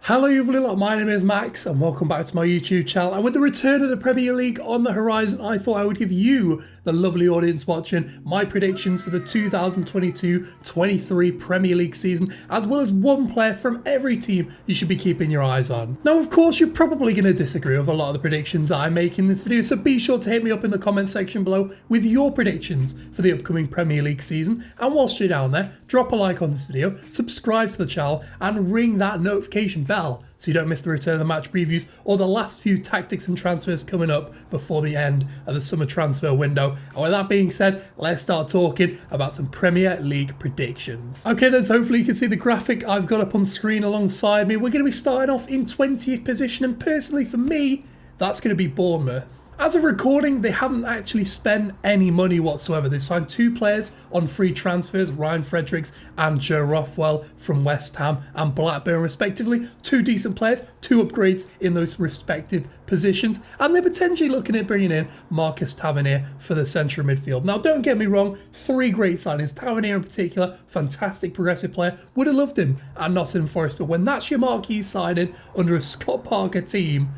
Hello you lovely lot, my name is Max and welcome back to my YouTube channel. And with the return of the Premier League on the horizon, I thought I would give you, the lovely audience watching, my predictions for the 2022-23 Premier League season, as well as one player from every team you should be keeping your eyes on. Now of course you're probably going to disagree with a lot of the predictions that I make in this video, so be sure to hit me up in the comment section below with your predictions for the upcoming Premier League season. And whilst you're down there, drop a like on this video, subscribe to the channel and ring that notification bell so you don't miss the return of the match previews or the last few tactics and transfers coming up before the end of the summer transfer window. And with that being said, let's start talking about some Premier League predictions. Okay then, so hopefully you can see the graphic I've got up on screen alongside me. We're going to be starting off in 20th position, and personally for me, that's going to be Bournemouth. As of recording, they haven't actually spent any money whatsoever. They've signed two players on free transfers, Ryan Fredericks and Joe Rothwell from West Ham and Blackburn respectively. Two decent players, two upgrades in those respective positions, and they're potentially looking at bringing in Marcus Tavernier for the central midfield. Now don't get me wrong, three great signings. Tavernier in particular, fantastic progressive player, would have loved him at Nottingham Forest, but when that's your marquee signing under a Scott Parker team,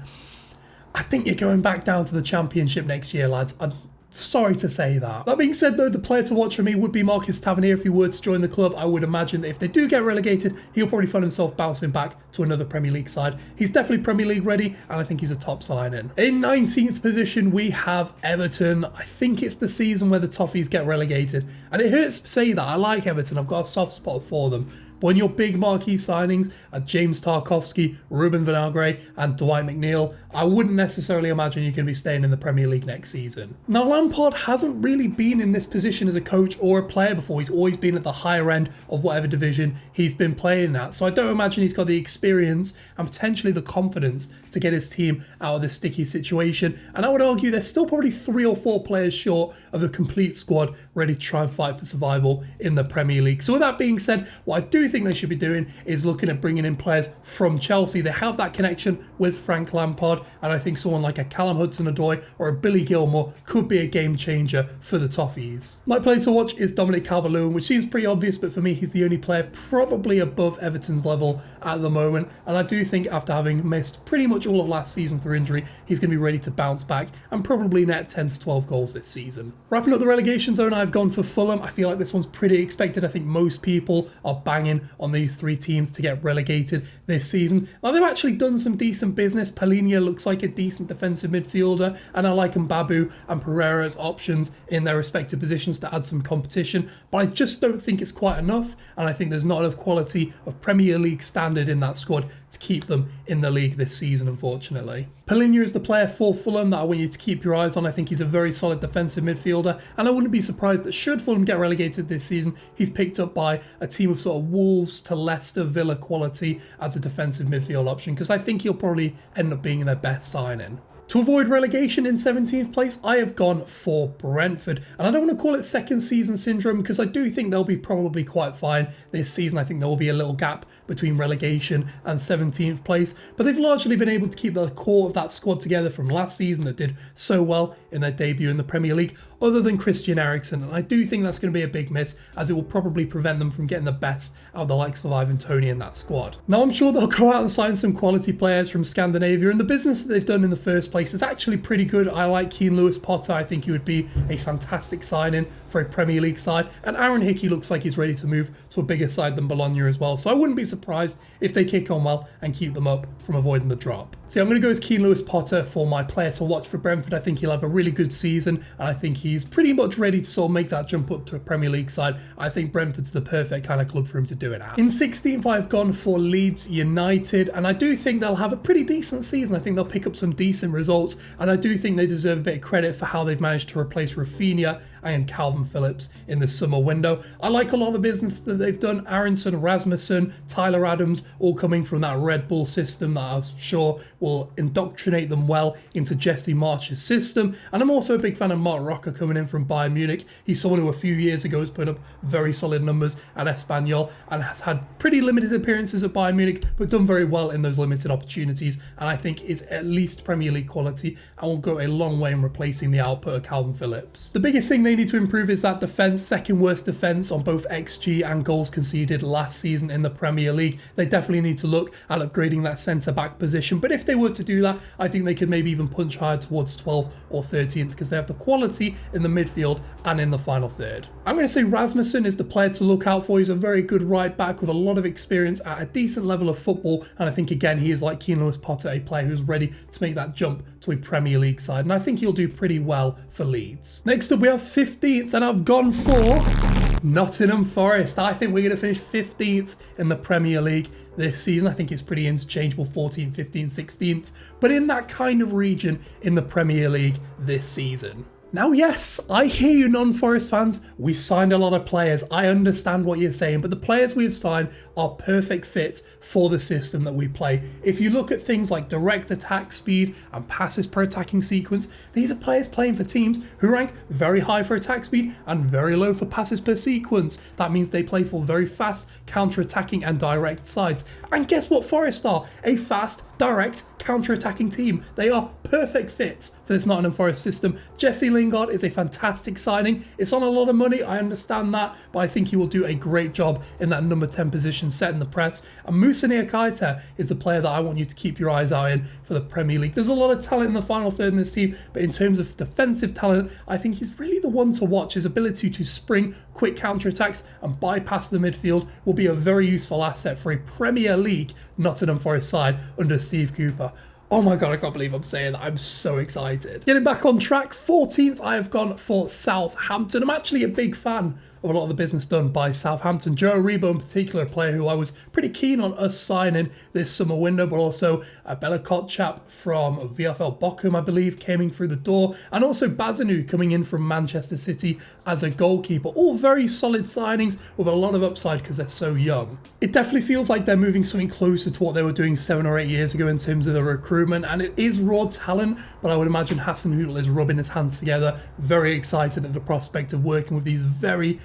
I think you're going back down to the Championship next year, lads. I'm sorry to say that. That being said though, the player to watch for me would be Marcus Tavernier if he were to join the club. I would imagine that if they do get relegated, he'll probably find himself bouncing back to another Premier League side. He's definitely Premier League ready, and I think he's a top signing. In 19th position, we have Everton. I think it's the season where the Toffees get relegated, and it hurts to say that. I like Everton, I've got a soft spot for them. But when your big marquee signings are James Tarkowski, Ruben Vinagre and Dwight McNeil, I wouldn't necessarily imagine you can be staying in the Premier League next season. Now Lampard hasn't really been in this position as a coach or a player before. He's always been at the higher end of whatever division he's been playing at. So I don't imagine he's got the experience and potentially the confidence to get his team out of this sticky situation. And I would argue they're still probably 3 or 4 players short of a complete squad ready to try and fight for survival in the Premier League. So with that being said, what I do think they should be doing is looking at bringing in players from Chelsea. They have that connection with Frank Lampard, and I think someone like a Callum Hudson-Odoi or a Billy Gilmour could be a game changer for the Toffees. My player to watch is Dominic Calvert-Lewin, which seems pretty obvious, but for me he's the only player probably above Everton's level at the moment, and I do think after having missed pretty much all of last season through injury, he's going to be ready to bounce back and probably net 10 to 12 goals this season. Wrapping up the relegation zone, I've gone for Fulham. I feel like this one's pretty expected. I think most people are banging on these 3 teams to get relegated this season. Now they've actually done some decent business. FLYNN looks like a decent defensive midfielder, and I like Mbabu and Pereira as options in their respective positions to add some competition, but I just don't think it's quite enough, and I think there's not enough quality of Premier League standard in that squad to keep them in the league this season, unfortunately. FLYNN is the player for Fulham that I want you to keep your eyes on. I think he's a very solid defensive midfielder, and I wouldn't be surprised that should Fulham get relegated this season, he's picked up by a team of sort of Wolves to Leicester Villa quality as a defensive midfield option, because I think he'll probably end up being their best signing. To avoid relegation in 17th place, I have gone for Brentford. And I don't want to call it second season syndrome, because I do think they'll be probably quite fine this season. I think there will be a little gap between relegation and 17th place. But they've largely been able to keep the core of that squad together from last season that did so well in their debut in the Premier League, other than Christian Eriksen. And I do think that's going to be a big miss, as it will probably prevent them from getting the best out of the likes of Ivan Toney in that squad. Now I'm sure they'll go out and sign some quality players from Scandinavia, and the business that they've done in the first place is actually pretty good. I like KEANE Lewis-Potter. I think he would be a fantastic signing for a Premier League side, and Aaron Hickey looks like he's ready to move to a bigger side than Bologna as well, so I wouldn't be surprised if they kick on well and keep them up from avoiding the drop. So I'm going to go as KEANE Lewis-Potter for my player to watch for Brentford. I think he'll have a really good season, and I think he's pretty much ready to sort of make that jump up to a Premier League side. I think Brentford's the perfect kind of club for him to do it at. In 16th, I've gone for Leeds United, and I do think they'll have a pretty decent season. I think they'll pick up some decent results, and I do think they deserve a bit of credit for how they've managed to replace Rafinha and Calvin Phillips in the summer window. I like a lot of the business that they've done. Aronson, Rasmussen, Tyler Adams, all coming from that Red Bull system that I'm sure will indoctrinate them well into Jesse Marsch's system. And I'm also a big fan of Mark Roca coming in from Bayern Munich. He's someone who a few years ago has put up very solid numbers at Espanyol and has had pretty limited appearances at Bayern Munich, but done very well in those limited opportunities, and I think is at least Premier League quality and will go a long way in replacing the output of Calvin Phillips. The biggest thing they need to improve improve is that defence, second worst defence on both XG and goals conceded last season in the Premier League. They definitely need to look at upgrading that centre-back position, but if they were to do that, I think they could maybe even punch higher towards 12th or 13th because they have the quality in the midfield and in the final third. I'm going to say Rasmussen is the player to look out for. He's a very good right back with a lot of experience at a decent level of football, and I think again he is, like Keane Lewis Potter, a player who's ready to make that jump to a Premier League side, and I think he'll do pretty well for Leeds. Next up we have 15th, and I've gone for Nottingham Forest. I think we're going to finish 15th in the Premier League this season. I think it's pretty interchangeable, 14th, 15th, 16th, but in that kind of region in the Premier League this season. Now, yes, I hear you non-Forest fans, we've signed a lot of players, I understand what you're saying, but the players we've signed are perfect fits for the system that we play. If you look at things like direct attack speed and passes per attacking sequence, these are players playing for teams who rank very high for attack speed and very low for passes per sequence. That means they play for very fast, counter-attacking and direct sides. And guess what Forest are? A fast, direct, counter-attacking team. They are perfect fits for this Nottingham Forest system. Jesse Lingard is a fantastic signing. It's on a lot of money, I understand that, but I think he will do a great job in that number 10 position setting the press. And Moussa Niakhaté is the player that I want you to keep your eyes out in for the Premier League. There's a lot of talent in the final third in this team, but in terms of defensive talent, I think he's really the one to watch. His ability to spring quick counter-attacks and bypass the midfield will be a very useful asset for a Premier League Nottingham Forest side under Steve Cooper. Oh my god, I can't believe I'm saying that. I'm so excited. Getting back on track, 14th, I have gone for Southampton. I'm actually a big fan of a lot of the business done by Southampton. Joe ARIBO in particular, a player who I was pretty keen on us signing this summer window, but also Bella Kotchap from VfL Bochum, I believe, came in through the door, and also Bazanu coming in from Manchester City as a goalkeeper. All very solid signings with a lot of upside because they're so young. It definitely feels like they're moving something closer to what they were doing 7 or 8 years ago in terms of the recruitment, and it is raw talent, but I would imagine Hasenhüttl is rubbing his hands together, very excited at the prospect of working with these very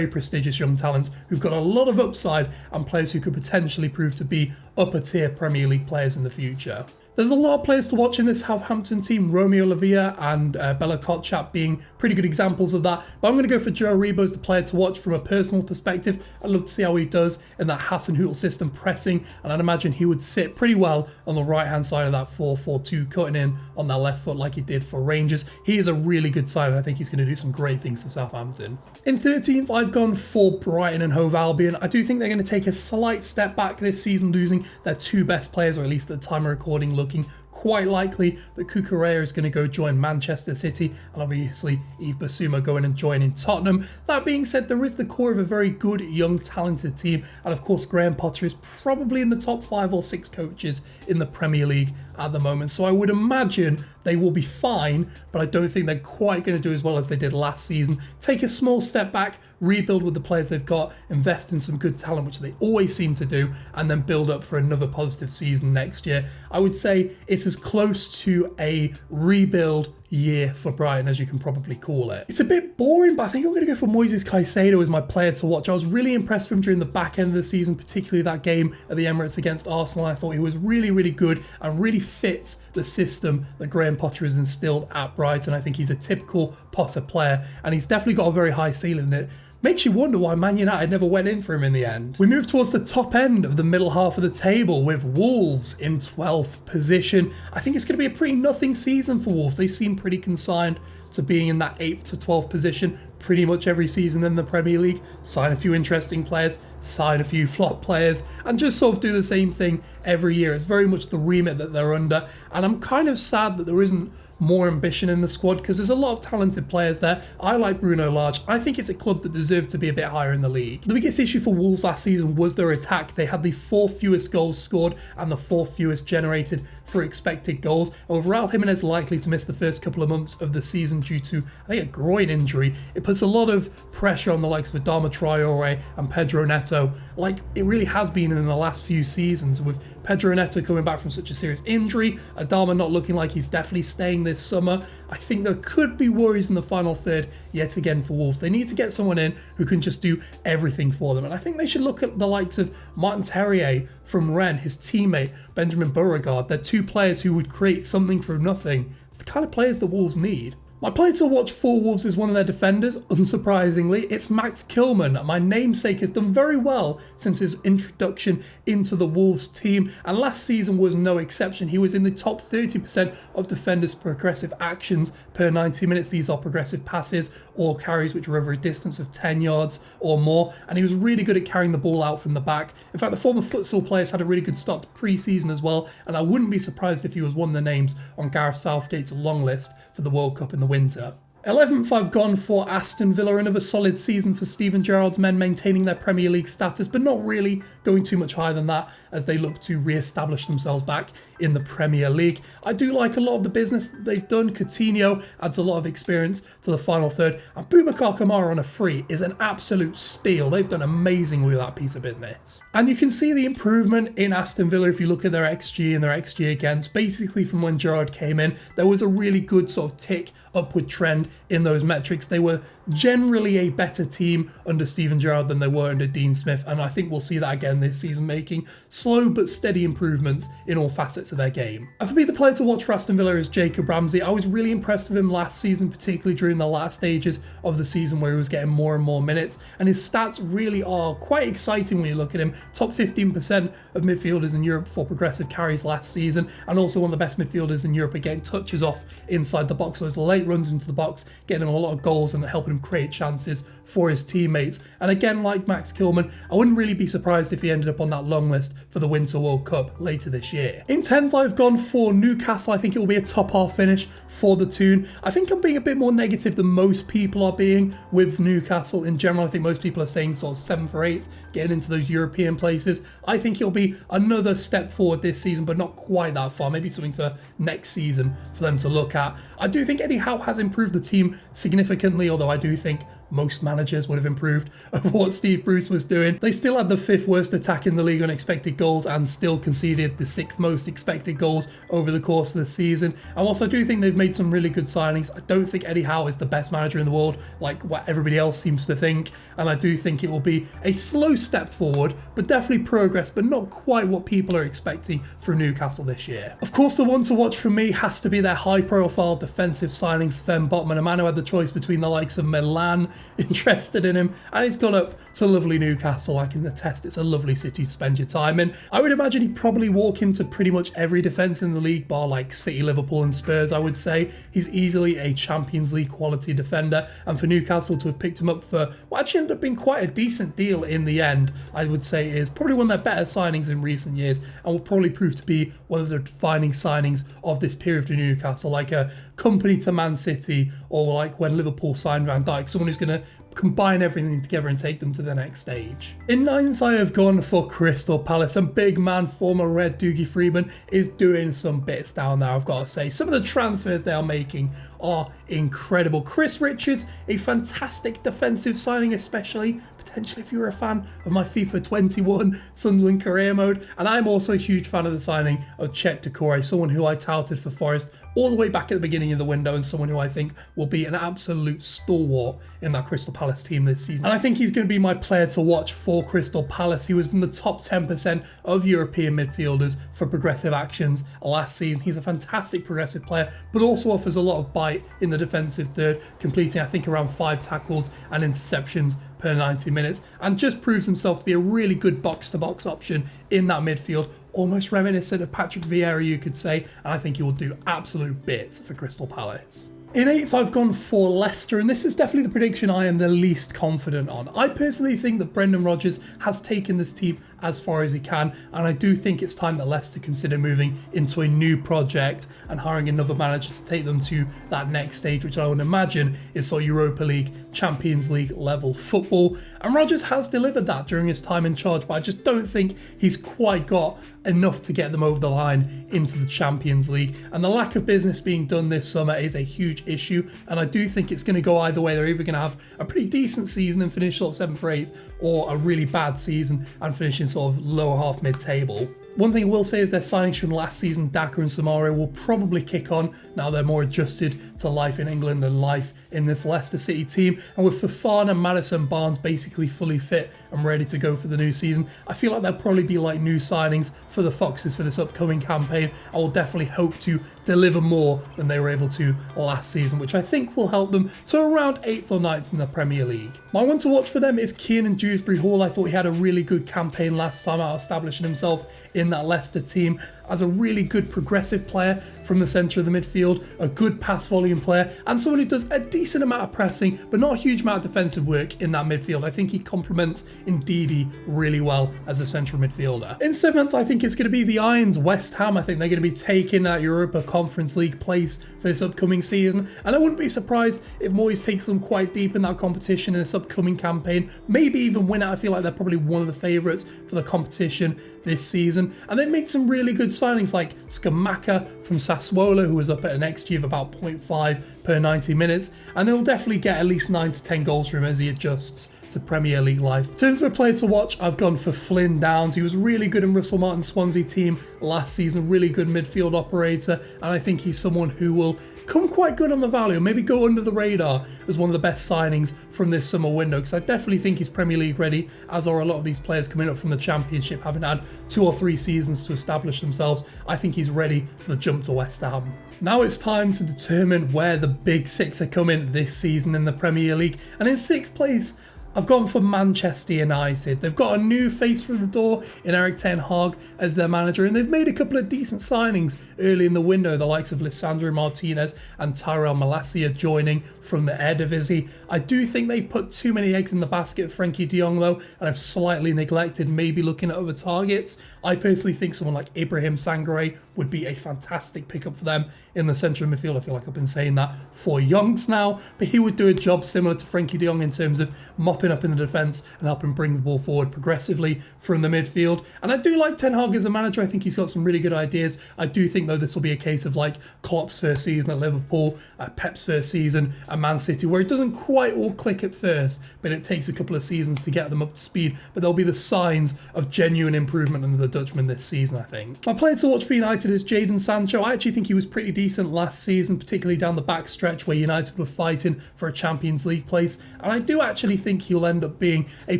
prestigious young talents who've got a lot of upside and players who could potentially prove to be upper tier Premier League players in the future. There's a lot of players to watch in this Southampton team, Romeo Lavia and Bella Kotchap being pretty good examples of that. But I'm going to go for Joe ARIBO as the player to watch from a personal perspective. I'd love to see how he does in that Hasenhüttl system pressing, and I'd imagine he would sit pretty well on the right-hand side of that 4-4-2, cutting in on that left foot like he did for Rangers. He is a really good side, and I think he's going to do some great things for Southampton. In 13th, I've gone for Brighton and Hove Albion. I do think they're going to take a slight step back this season, losing their 2 best players, or at least at the time of recording, looking quite likely that Cucurella is going to go join Manchester City, and obviously Yves Bissouma going and joining Tottenham. That being said, there is the core of a very good, young, talented team, and of course Graham Potter is probably in the top 5 or 6 coaches in the Premier League at the moment, so I would imagine they will be fine, but I don't think they're quite going to do as well as they did last season. Take a small step back, rebuild with the players they've got, invest in some good talent, which they always seem to do, and then build up for another positive season next year. I would say it's as close to a rebuild year for Brighton as you can probably call it. It's a bit boring, but I think I'm going to go for Moises Caicedo as my player to watch. I was really impressed with him during the back end of the season, particularly that game at the Emirates against Arsenal. I thought he was really good and really fits the system that Graham Potter has instilled at Brighton. I think he's a typical Potter player, and he's definitely got a very high ceiling in it. Makes you wonder why Man United never went in for him in the end. We move towards the top end of the middle half of the table with Wolves in 12th position. I think it's going to be a pretty nothing season for Wolves. They seem pretty consigned to being in that 8th to 12th position pretty much every season in the Premier League. Sign a few interesting players, sign a few flop players, and just sort of do the same thing every year. It's very much the remit that they're under, and I'm kind of sad that there isn't more ambition in the squad because there's a lot of talented players there. I like Bruno Lage. I think it's a club that deserves to be a bit higher in the league. The biggest issue for Wolves last season was their attack. They had the 4th fewest goals scored and the 4th fewest generated for expected goals. And with Raul Jimenez likely to miss the first couple of months of the season due to, I think, a groin injury, it puts a lot of pressure on the likes of Adama Traore and Pedro Neto, like it really has been in the last few seasons, with Pedro Neto coming back from such a serious injury, Adama not looking like he's definitely staying this summer. I think there could be worries in the final third yet again for Wolves. They need to get someone in who can just do everything for them, and I think they should look at the likes of Martin Terrier from Rennes, his teammate Benjamin Beauregard. They're 2 players who would create something from nothing. It's the kind of players that Wolves need. My player to watch for Wolves is one of their defenders, unsurprisingly. It's Max KILMAN. My namesake has done very well since his introduction into the Wolves team, and last season was no exception. He was in the top 30% of defenders' progressive actions per 90 minutes. These are progressive passes or carries which are over a distance of 10 yards or more, and he was really good at carrying the ball out from the back. In fact, the former futsal players had a really good start to pre-season as well, and I wouldn't be surprised if he was one of the names on Gareth Southgate's long list for the World Cup in the winter. 11th, I've gone for Aston Villa. Another solid season for Steven Gerrard's men, maintaining their Premier League status, but not really going too much higher than that as they look to re-establish themselves back in the Premier League. I do like a lot of the business that they've done. Coutinho adds a lot of experience to the final third, and Boubacar Kamara on a free is an absolute steal. They've done amazingly with that piece of business. And you can see the improvement in Aston Villa if you look at their XG and their XG against. Basically, from when Gerrard came in, there was a really good sort of tick upward trend in those metrics. They were generally a better team under Steven Gerrard than they were under Dean Smith, and I think we'll see that again this season, making slow but steady improvements in all facets of their game. And for me, the player to watch for Aston Villa is Jacob Ramsey. I was really impressed with him last season, particularly during the last stages of the season where he was getting more and more minutes, and his stats really are quite exciting when you look at him. Top 15% of midfielders in Europe for progressive carries last season, and also one of the best midfielders in Europe at getting touches off inside the box. So those late runs into the box, getting him a lot of goals and helping him create chances for his teammates. And again, like Max KILMAN, I wouldn't really be surprised if he ended up on that long list for the Winter World Cup later this year. In 10th, I've gone for Newcastle. I think it will be a top half finish for the Toon. I think I'm being a bit more negative than most people are being with Newcastle in general. I think most people are saying sort of 7th or 8th, getting into those European places. I think it'll be another step forward this season, but not quite that far. Maybe something for next season for them to look at. I do think Eddie Howe has improved the team significantly, although I do think most managers would have improved of what Steve Bruce was doing. They still had the 5th worst attack in the league on expected goals and still conceded the 6th most expected goals over the course of the season. And whilst I do think they've made some really good signings, I don't think Eddie Howe is the best manager in the world like what everybody else seems to think, and I do think it will be a slow step forward, but definitely progress, but not quite what people are expecting from Newcastle this year. Of course, the one to watch for me has to be their high profile defensive signings, Sven Botman. A man who had the choice between the likes of Milan, interested in him, and he's gone up to lovely Newcastle. I can attest it's a lovely city to spend your time in. I would imagine he'd probably walk into pretty much every defence in the league, bar like City, Liverpool and Spurs. I would say he's easily a Champions League quality defender, and for Newcastle to have picked him up for what actually ended up being quite a decent deal in the end, I would say is probably one of their better signings in recent years, and will probably prove to be one of the defining signings of this period for Newcastle, like a company to Man City, or like when Liverpool signed Van Dijk, someone who's going to combine everything together and take them to the next stage. In 9th, I have gone for Crystal Palace, and big man, former Red Dougie Freeman, is doing some bits down there, I've got to say. Some of the transfers they are making are incredible. Chris Richards, a fantastic defensive signing, especially potentially if you're a fan of my FIFA 21 Sunderland career mode. And I'm also a huge fan of the signing of Chet Doucouré, someone who I touted for Forest all the way back at the beginning of the window, and someone who I think will be an absolute stalwart in that Crystal Palace team this season. And I think he's going to be my player to watch for Crystal Palace. He was in the top 10% of European midfielders for progressive actions last season. He's a fantastic progressive player, but also offers a lot of bite in the defensive third, completing I think around 5 tackles and interceptions per 90 minutes, and just proves himself to be a really good box-to-box option in that midfield, almost reminiscent of Patrick Vieira, you could say, and I think he will do absolute bits for Crystal Palace. In 8th, I've gone for Leicester, and this is definitely the prediction I am the least confident on. I personally think that Brendan Rodgers has taken this team as far as he can, and I do think it's time that Leicester consider moving into a new project and hiring another manager to take them to that next stage, which I would imagine is sort of Europa League, Champions League level football. And Rodgers has delivered that during his time in charge, but I just don't think he's quite got enough to get them over the line into the Champions League. And the lack of business being done this summer is a huge issue, and I do think it's going to go either way. They're either going to have a pretty decent season and finish sort of 7th or 8th, or a really bad season and finish in sort of lower half mid-table. One thing I will say is their signings from last season, Daka and Samaria, will probably kick on now they're more adjusted to life in England and life in this Leicester City team. And with Fofana, Maddison, Barnes basically fully fit and ready to go for the new season, I feel like there'll probably be like new signings for the Foxes for this upcoming campaign. I will definitely hope to deliver more than they were able to last season, which I think will help them to around 8th or 9th in the Premier League. My one to watch for them is KEANE and Dewsbury Hall. I thought he had a really good campaign last time out, establishing himself in that Leicester team as a really good progressive player from the centre of the midfield, a good pass volume player, and someone who does a decent amount of pressing, but not a huge amount of defensive work in that midfield. I think he complements Ndidi really well as a central midfielder. In 7th, I think it's going to be the Irons, West Ham. I think they're going to be taking that Europa Conference League place for this upcoming season, and I wouldn't be surprised if Moyes takes them quite deep in that competition in this upcoming campaign, maybe even win it. I feel like they're probably one of the favourites for the competition this season, and they make some really good signings like Skamaka from Sassuolo, who was up at an XG of about 0.5 per 90 minutes, and they'll definitely get at least 9 to 10 goals from him as he adjusts to Premier League life. In terms of a player to watch, I've gone for Flynn Downs. He was really good in Russell Martin's Swansea team last season, really good midfield operator, and I think he's someone who will come quite good on the value, maybe go under the radar as one of the best signings from this summer window, because I definitely think he's Premier League ready, as are a lot of these players coming up from the Championship, having had 2 or 3 seasons to establish themselves. I think he's ready for the jump to West Ham. Now it's time to determine where the big 6 are coming this season in the Premier League, and in 6th place, I've gone for Manchester United. They've got a new face through the door in Erik ten Hag as their manager, and they've made a couple of decent signings early in the window, the likes of Lisandro Martinez and Tyrell Malacia joining from the Eredivisie. I do think they've put too many eggs in the basket of Frenkie de Jong though, and have slightly neglected maybe looking at other targets. I personally think someone like Ibrahim Sangare would be a fantastic pickup for them in the centre of midfield. I feel like I've been saying that for yonks now, but he would do a job similar to Frenkie de Jong in terms of mopping up in the defence and helping bring the ball forward progressively from the midfield. And I do like Ten Hag as a manager. I think he's got some really good ideas. I do think though this will be a case of like Klopp's first season at Liverpool, Pep's first season at Man City, where it doesn't quite all click at first, but it takes a couple of seasons to get them up to speed. But there'll be the signs of genuine improvement under the Dutchman this season, I think. My player to watch for United is Jadon Sancho. I actually think he was pretty decent last season, particularly down the back stretch where United were fighting for a Champions League place. And I do actually think he'll end up being a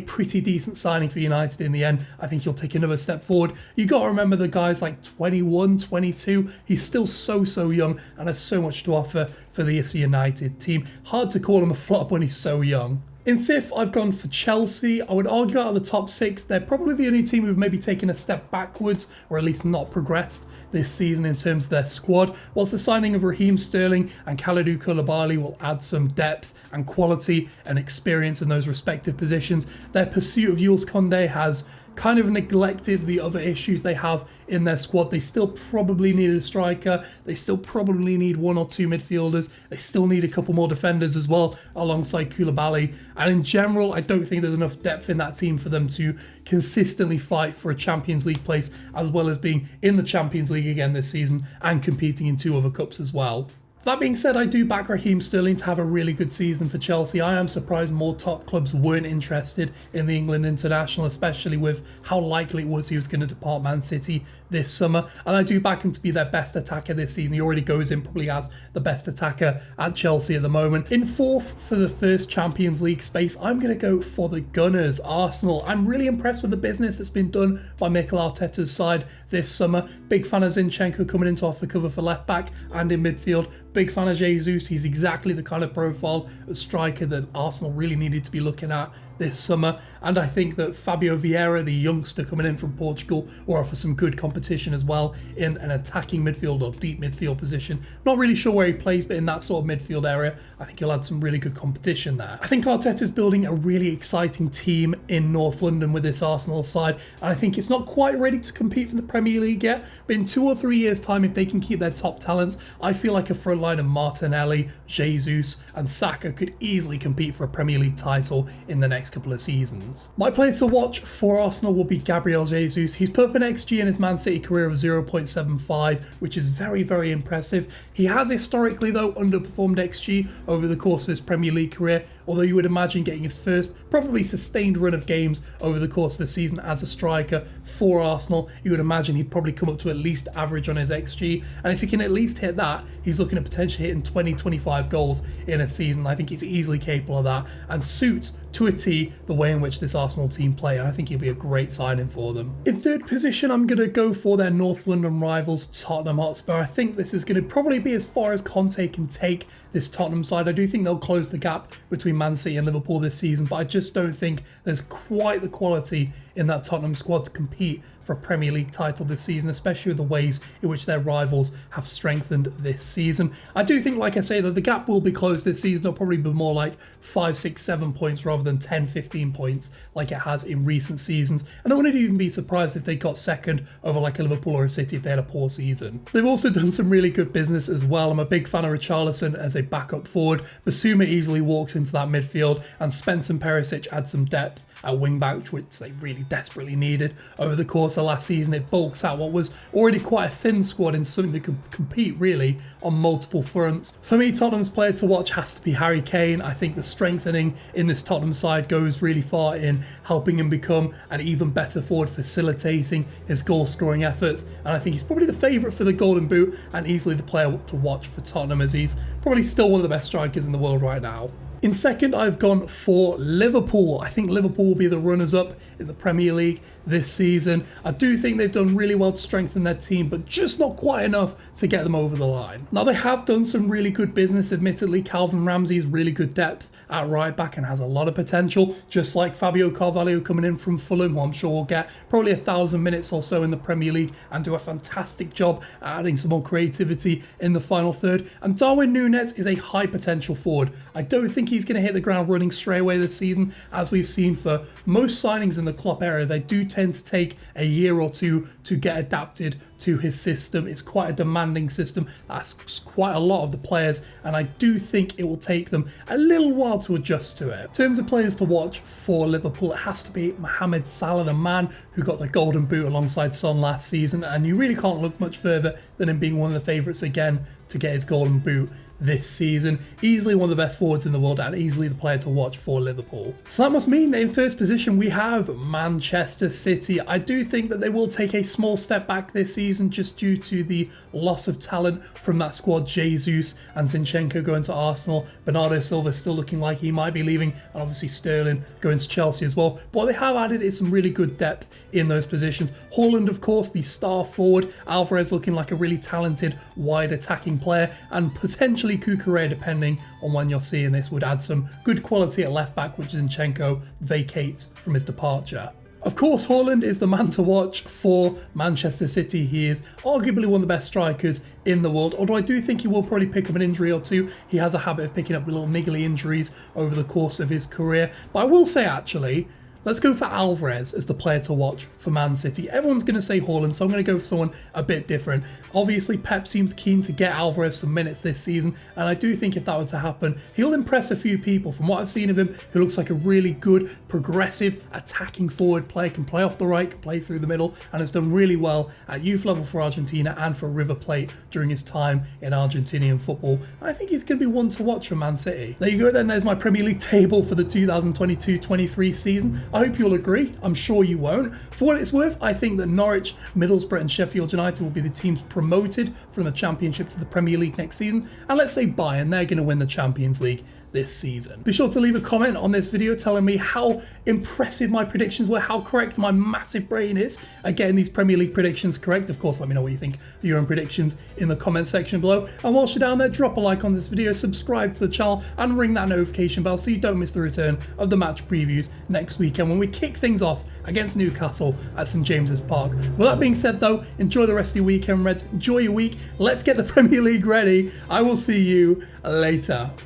pretty decent signing for United in the end. I think he'll take another step forward. You got to remember the guy's like 21, 22. He's still so young and has so much to offer for this United team. Hard to call him a flop when he's so young. In 5th, I've gone for Chelsea. I would argue out of the top 6, they're probably the only team who've maybe taken a step backwards, or at least not progressed this season in terms of their squad. Whilst the signing of Raheem Sterling and Kalidou Koulibaly will add some depth and quality and experience in those respective positions, their pursuit of Jules Koundé has kind of neglected the other issues they have in their squad. They still probably need a striker. They still probably need 1 or 2 midfielders. They still need a couple more defenders as well alongside Koulibaly. And in general, I don't think there's enough depth in that team for them to consistently fight for a Champions League place, as well as being in the Champions League again this season and competing in 2 other cups as well. That being said, I do back Raheem Sterling to have a really good season for Chelsea. I am surprised more top clubs weren't interested in the England international, especially with how likely it was he was going to depart Man City this summer. And I do back him to be their best attacker this season. He already goes in probably as the best attacker at Chelsea at the moment. In 4th for the first Champions League space, I'm going to go for the Gunners, Arsenal. I'm really impressed with the business that's been done by Mikel Arteta's side this summer. Big fan of Zinchenko coming into off the cover for left back and in midfield. Big fan of Jesus. He's exactly the kind of profile of striker that Arsenal really needed to be looking at this summer, and I think that Fabio Vieira, the youngster coming in from Portugal, will offer some good competition as well in an attacking midfield or deep midfield position. Not really sure where he plays, but in that sort of midfield area, I think he'll add some really good competition there. I think Arteta's building a really exciting team in North London with this Arsenal side, and I think it's not quite ready to compete for the Premier League yet, but in 2 or 3 years' time, if they can keep their top talents, I feel like a front line of Martinelli, Jesus, and Saka could easily compete for a Premier League title in the next next couple of seasons. My player to watch for Arsenal will be Gabriel Jesus. He's put up an XG in his Man City career of 0.75, which is very, very impressive. He has historically, though, underperformed XG over the course of his Premier League career, although you would imagine getting his first, probably sustained run of games over the course of the season as a striker for Arsenal, you would imagine he'd probably come up to at least average on his XG, and if he can at least hit that, he's looking at potentially hitting 20-25 goals in a season. I think he's easily capable of that and suits to a T the way in which this Arsenal team play, and I think he'll be a great signing for them. In third position, I'm going to go for their North London rivals, Tottenham Hotspur. I think this is going to probably be as far as Conte can take this Tottenham side. I do think they'll close the gap between Man City and Liverpool this season, but I just don't think there's quite the quality in that Tottenham squad to compete for a Premier League title this season, especially with the ways in which their rivals have strengthened this season. I do think, like I say, that the gap will be closed this season. It'll probably be more like 5, 6, 7 points rather than 10, 15 points like it has in recent seasons. And I wouldn't even be surprised if they got second over like a Liverpool or a City if they had a poor season. They've also done some really good business as well. I'm a big fan of Richarlison as a backup forward. Basuma easily walks into that midfield, and Spence and Perisic add some depth at wing back, which they really desperately needed. Over the course of last season, it bulks out what was already quite a thin squad into something that could compete really on multiple fronts. For me, Tottenham's player to watch has to be Harry Kane. I think the strengthening in this Tottenham side goes really far in helping him become an even better forward, facilitating his goal scoring efforts, and I think he's probably the favourite for the Golden Boot and easily the player to watch for Tottenham, as he's probably still one of the best strikers in the world right now. In second, I've gone for Liverpool. I think Liverpool will be the runners-up in the Premier League this season. I do think they've done really well to strengthen their team, but just not quite enough to get them over the line. Now, they have done some really good business, admittedly. Calvin Ramsey's really good depth at right back and has a lot of potential, just like Fabio Carvalho coming in from Fulham, who I'm sure will get probably 1,000 minutes or so in the Premier League and do a fantastic job at adding some more creativity in the final third. And Darwin Núñez is a high potential forward. I don't think he's going to hit the ground running straight away this season. As we've seen for most signings in the Klopp era, they do tend to take a year or two to get adapted to his system. It's quite a demanding system. That's quite a lot of the players, and I do think it will take them a little while to adjust to it. In terms of players to watch for Liverpool, it has to be Mohamed Salah, the man who got the Golden Boot alongside Son last season, and you really can't look much further than him being one of the favourites again to get his Golden Boot this season. Easily one of the best forwards in the world and easily the player to watch for Liverpool. So that must mean that in first position we have Manchester City. I do think that they will take a small step back this season just due to the loss of talent from that squad. Jesus and Zinchenko going to Arsenal, Bernardo Silva still looking like he might be leaving, and obviously Sterling going to Chelsea as well. But what they have added is some really good depth in those positions. Haaland, of course, the star forward. Alvarez looking like a really talented wide attacking player, and potentially Cucurella, depending on when you're seeing this, would add some good quality at left back, which Zinchenko vacates from his departure. Of course, Haaland is the man to watch for Manchester City. He is arguably one of the best strikers in the world, although I do think he will probably pick up an injury or two. He has a habit of picking up little niggly injuries over the course of his career. But I will say, actually, let's go for Alvarez as the player to watch for Man City. Everyone's going to say Haaland, so I'm going to go for someone a bit different. Obviously, Pep seems keen to get Alvarez some minutes this season, and I do think if that were to happen, he'll impress a few people. From what I've seen of him, he looks like a really good, progressive, attacking forward player, can play off the right, can play through the middle, and has done really well at youth level for Argentina and for River Plate during his time in Argentinian football. I think he's going to be one to watch for Man City. There you go then, there's my Premier League table for the 2022-23 season. I hope you'll agree. I'm sure you won't. For what it's worth, I think that Norwich, Middlesbrough and Sheffield United will be the teams promoted from the Championship to the Premier League next season. And let's say Bayern, they're going to win the Champions League this season. Be sure to leave a comment on this video telling me how impressive my predictions were, how correct my massive brain is at getting these Premier League predictions correct. Of course, let me know what you think of your own predictions in the comment section below. And whilst you're down there, drop a like on this video, subscribe to the channel and ring that notification bell so you don't miss the return of the match previews next weekend when we kick things off against Newcastle at St James's Park. With that being said though, enjoy the rest of your weekend, Reds. Enjoy your week. Let's get the Premier League ready. I will see you later.